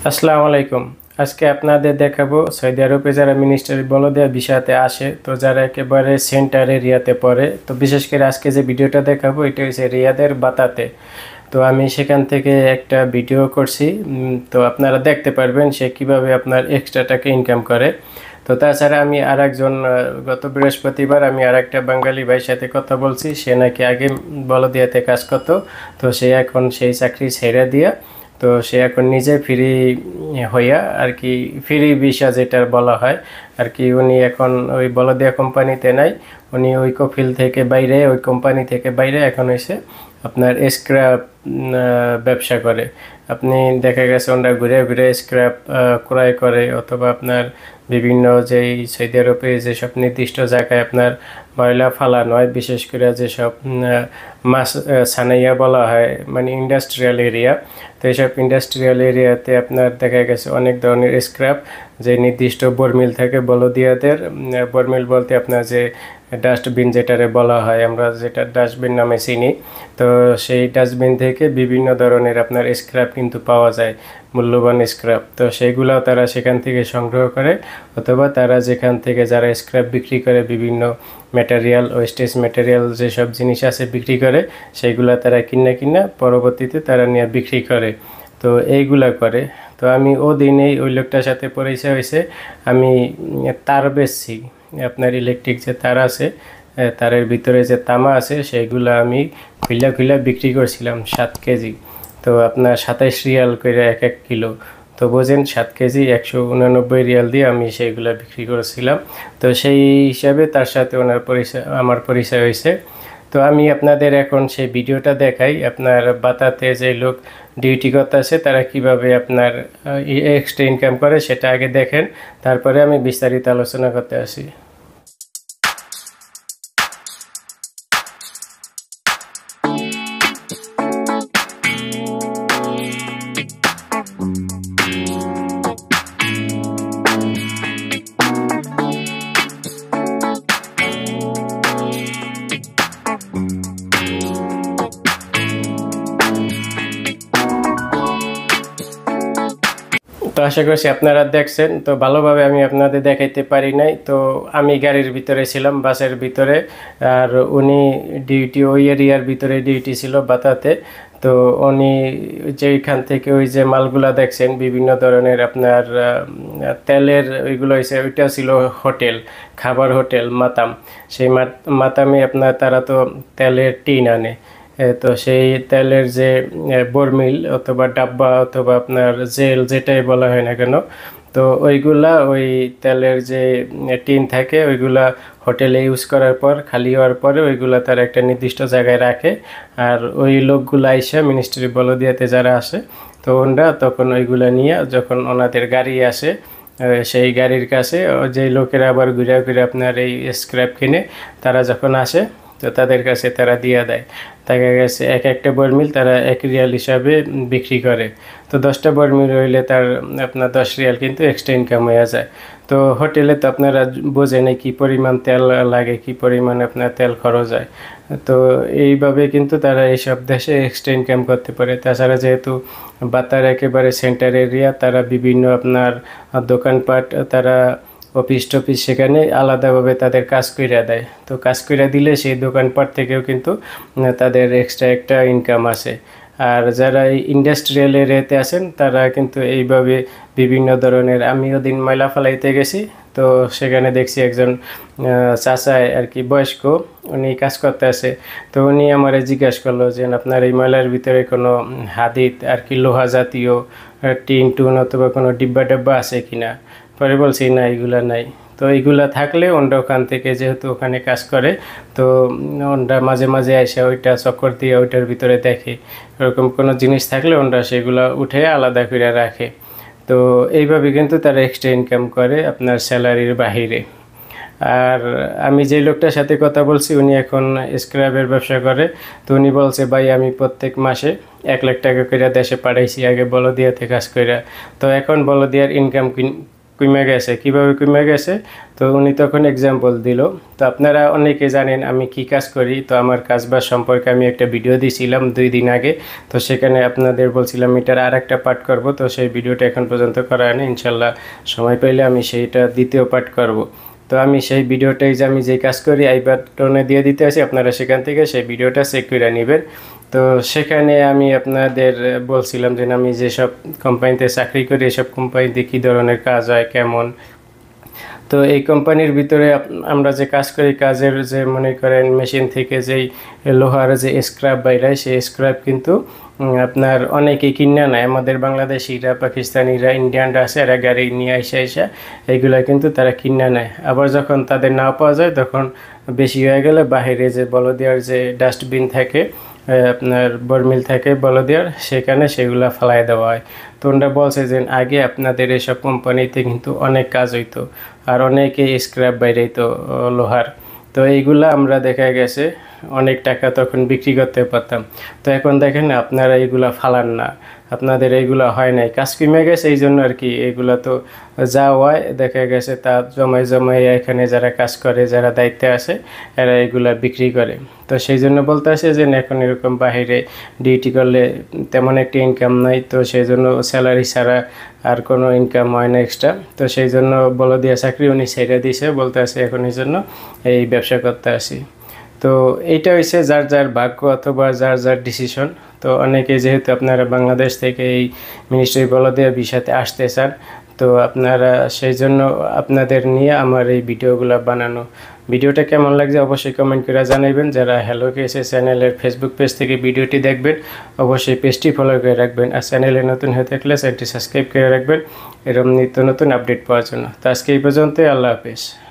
আসসালামু আলাইকুম। আজকে আপনাদের দেখাবো সৌদি আরবে যারা মিনিস্টারি বলদিয়া ভিসাতে আসে, তো যারা একেবারে সেন্টার এরিয়াতে পড়ে, তো বিশেষ করে আজকে যে ভিডিওটা দেখাবো এটা হচ্ছে রিয়াদের বাতাতে। তো আমি সেখান থেকে একটা ভিডিও করছি, তো আপনারা দেখতে পারবেন সে কিভাবে আপনার এক্সট্রা টাকা ইনকাম করে। তো তাছাড়া আমি আরেকজন গত বৃহস্পতিবার আমি আরেকটা বাঙালি ভাইয়ের সাথে কথা বলছি, সে নাকি আগে বলদিয়াতে কাজ করতো, তো সে এখন সেই চাকরি ছেড়ে দিয়া তো সে এখন নিজে ফ্রি হইয়া আর কি, ফ্রি ভিসা যেটা বলা হয় আর কি, উনি এখন ওই বলদিয়া কোম্পানিতে নাই, উনি ওই কফিল থেকে বাইরে, ওই কোম্পানি থেকে বাইরে এখন হয়েছে আপনার স্ক্র্যাপ ব্যবসা করে। আপনি দেখা গেছে ওনারা ঘুরে ঘুরে স্ক্র্যাপ ক্রয় করে, অথবা আপনার বিভিন্ন যেই সৌদি আরবে যেসব নির্দিষ্ট জায়গায় আপনার ময়লা ফালানো হয়, বিশেষ করে যেসব মাছ সানাইয়া বলা হয়, মানে ইন্ডাস্ট্রিয়াল এরিয়া, তো এইসব ইন্ডাস্ট্রিয়াল এরিয়াতে আপনার দেখা গেছে অনেক ধরনের স্ক্র্যাপ যে নির্দিষ্ট বর্মিল থাকে বলদিয়াদের, বর্মিল বলতে আপনার যে ডাস্টবিন যেটারে বলা হয়, আমরা যেটা ডাস্টবিন নামে চিনি, তো সেই ডাস্টবিন থেকে বিভিন্ন ধরনের আপনার স্ক্র্যাপ কিন্তু পাওয়া যায়, মূল্যবান স্ক্র্যাপ। তো সেইগুলাও তারা সেখান থেকে সংগ্রহ করে, অথবা তারা যেখান থেকে যারা স্ক্র্যাপ বিক্রি করে, বিভিন্ন ম্যাটেরিয়াল, ওয়েস্টেজ ম্যাটেরিয়াল যেসব জিনিস আছে বিক্রি করে, সেইগুলা তারা কিনা পরবর্তীতে তারা নিয়ে বিক্রি করে, তো এইগুলা করে। তো আমি দিনেই ওই লোকটার সাথে পরিচয় হয়েছে। আমি তার বেচছি, আপনার ইলেকট্রিক যে তার আছে, তারের ভিতরে যে তামা আছে, সেইগুলো আমি খুইলা বিক্রি করছিলাম 7 কেজি। তো আপনার 27 রিয়াল করে এক কিলো। তো বোঝেন 7 কেজি 189 রিয়াল দিয়ে আমি সেইগুলো বিক্রি করেছিলাম। তো সেই হিসাবে তার সাথে আমার পরিচয় হয়েছে। তো আমি আপনাদের এখন সেই ভিডিওটা দেখাই, আপনার বাতাতে যে লোক ডিউটি করতে আছে তারা কিভাবে আপনার এক্সট্রা ইনকাম করে সেটা আগে দেখেন, তারপরে আমি বিস্তারিত আলোচনা করতে আসি। তো আশা করছি আপনারা দেখছেন, তো ভালোভাবে আমি আপনাদের দেখাইতে পারি নাই। তো আমি গাড়ির ভিতরে ছিলাম, বাসের ভিতরে, আর উনি ডিউটি ওই এরিয়ার ভিতরে ডিউটি ছিল বাতাতে। তো উনি যেইখান থেকে ওই যে মালগুলা দেখছেন বিভিন্ন ধরনের আপনার তেলের ওইগুলো হয়েছে, ওইটা ছিল হোটেল, খাবার হোটেল মাতাম। সেই মাতামে আপনার তারা তো তেলের টিন আনে, তো সেই তেলের যে বর্মিল অথবা ডাব্বা অথবা আপনার জেল যেটাই বলা হয় না কেন, তো ওইগুলা ওই তেলের যে টিন থাকে ওইগুলা হোটেলে ইউজ করার পর খালি হওয়ার পরে ওইগুলা তার একটা নির্দিষ্ট জায়গায় রাখে। আর ওই লোকগুলো আইসা মিনিস্ট্রি বলদিয়াতে যারা আসে, তো ওনারা তখন ওইগুলা নিয়ে যখন ওনাদের গাড়ি আসে, সেই গাড়ির কাছে যেই লোকেরা আবার ঘুরে ঘুরে আপনার এই স্ক্র্যাপ কিনে, তারা যখন আসে তো তাদের কাছে তারা দিয়ে দেয়। দেখা গেছে এক একটা বর্মিল তারা 1 রিয়াল হিসাবে বিক্রি করে। তো 10টা বর্মিল হইলে তার আপনার 10 রিয়াল কিন্তু এক্সট্রা ইনকাম হয়ে যায়। তো হোটেলে তো আপনারা বোঝেন কি পরিমাণ তেল লাগে, কি পরিমাণ আপনার তেল খরচ হয়। তো এইভাবে কিন্তু তারা এইসব দেশে এক্সট্রা ইনকাম করতে পারে। তাছাড়া যেহেতু বাতার একেবারে সেন্টার এরিয়া, তারা বিভিন্ন আপনার দোকানপাট, তারা অফিস টফিস সেখানে আলাদাভাবে তাদের কাজ কইরা দেয়। তো কাজ কইরা দিলে সেই দোকানপাট থেকেও কিন্তু তাদের এক্সট্রা একটা ইনকাম আসে। আর যারা এই ইন্ডাস্ট্রিয়াল এরিয়াতে আছেন তারা কিন্তু এইভাবে বিভিন্ন ধরনের, আমি ওদিন ময়লা ফেলাইতে গেছি, তো সেখানে দেখছি একজন চাচা আর কি বয়স্ক, উনি কাজ করতে আছে। তো উনি আমারে জিজ্ঞাসা করলো যে আপনার এই ময়লার ভিতরে কোনো হাদিদ আর কি লোহা জাতীয় টিন টুন অথবা কোনো ডিব্বা ডাব্বা আছে কিনা। পরে বলছি না, এগুলা নাই। তো এইগুলা থাকলে ওনরা ওখান থেকে, যেহেতু ওখানে কাজ করে, তো ওনরা মাঝে মাঝে এসে ওইটা চক্কর দিয়ে ওইটার ভিতরে দেখে, এরকম কোনো জিনিস থাকলে ওনরা সেগুলা উঠে আলাদা করে রাখে। তো এইভাবে কিন্তু তারা এক্সট্রা ইনকাম করে আপনার স্যালারির বাহিরে। আর আমি যে লোকটার সাথে কথা বলছি উনি এখন স্ক্র্যাপের ব্যবসা করে। তো উনি বলছে ভাই আমি প্রত্যেক মাসে 1 লাখ টাকা করে দেশে পাঠাইছি আগে বলদিয়াতে কাজ করে। তো এখন বলদিয়ার ইনকাম কমে গেছে। কিভাবে কমে গেছে তো উনি তখন এক্সাম্পল দিল। তো আপনারা অনেকে জানেন আমি কি কাজ করি, তো আমার কাজবাজ সম্পর্কে আমি একটা ভিডিও দিয়েছিলাম 2 দিন আগে। তো সেখানে আপনাদের বলছিলাম এটার আর একটা পার্ট করব, তো সেই ভিডিওটা এখন পর্যন্ত করা হয়নি। ইনশাল্লাহ সময় পেলে আমি সেইটা দ্বিতীয় পার্ট করব। তো আমি সেই ভিডিওটাই যে আমি যে কাজ করি আই বাটনে দিয়ে দিতে আছি, আপনারা সেখান থেকে সেই ভিডিওটা চেক করে নেবেন। তো সেখানে আমি আপনাদের বলছিলাম যে আমি যেসব কোম্পানিতে চাকরি করি এসব কোম্পানিতে কী ধরনের কাজ হয়, কেমন। তো এই কোম্পানির ভিতরে আমরা যে কাজ করি, কাজের যে মনে করেন মেশিন থেকে যেই লোহার যে স্ক্র্যাপ বাইরায়, সেই স্ক্র্যাপ কিন্তু আপনার অনেকেই কিনে নেয়। আমাদের বাংলাদেশিরা, পাকিস্তানিরা, ইন্ডিয়ানরা আছে, এরা গাড়ি নিয়ে আসা এইগুলো কিন্তু তারা কিনে নেয়। আবার যখন তাদের না পাওয়া যায় তখন বেশি হয়ে গেলে বাহিরে যে বলদিয়ার যে ডাস্টবিন থাকে, আপনার বর্মিল থাকে বলদিয়ার, সেখানে সেগুলো ফেলাই দেওয়া হয়। তো ওনারা বলছে যে আগে আপনাদের এসব কোম্পানিতে কিন্তু অনেক কাজ হইতো আর অনেকে স্ক্র্যাপ বাইরেইতো লোহার। তো এইগুলা আমরা দেখা গেছে অনেক টাকা তখন বিক্রি করতে পারতাম। তো এখন দেখেন আপনারা এইগুলা ফালান না, আপনাদের এইগুলা হয় নাই, কাজ কমে গেছে এই জন্য আর কি। এইগুলা তো যা হয় দেখা গেছে তা জমায় এখানে যারা কাজ করে, যারা দায়িত্বে আসে, এরা এগুলা বিক্রি করে। তো সেই জন্য বলতে আসে যে এখন এরকম বাহিরে ডিউটি করলে তেমন একটা ইনকাম নাই, তো সেই জন্য স্যালারি ছাড়া আর কোনো ইনকাম হয় না এক্সট্রা। তো সেই জন্য বলদিয়া চাকরি উনি ছেড়ে দিয়েছে, বলতে আসে এখন এই জন্য এই ব্যবসা করতে আসি। তো এইটা হচ্ছে যার যার ভাগ্য অথবা যার যার ডিসিশন। তো অনেকে যেহেতু আপনারা বাংলাদেশ থেকে এই মিনিস্ট্রি বলদিয়া বিষয়তে আসতে চান, তো আপনারা সেই জন্য আপনাদের নিয়ে আমার এই ভিডিওগুলো বানানো। ভিডিওটা কেমন লাগছে অবশ্যই কমেন্ট করে জানাবেন। যারা হ্যালো কেএসএ চ্যানেলের ফেসবুক পেজ থেকে ভিডিওটি দেখবেন অবশ্যই পেজটি ফলো করে রাখবেন, আর চ্যানেলে নতুন হয়ে থাকলে চ্যানেলটি সাবস্ক্রাইব করে রাখবেন এরকম নিত্য নতুন আপডেট পাওয়ার জন্য। তো আজকে এই পর্যন্তই, আল্লাহ হাফেজ।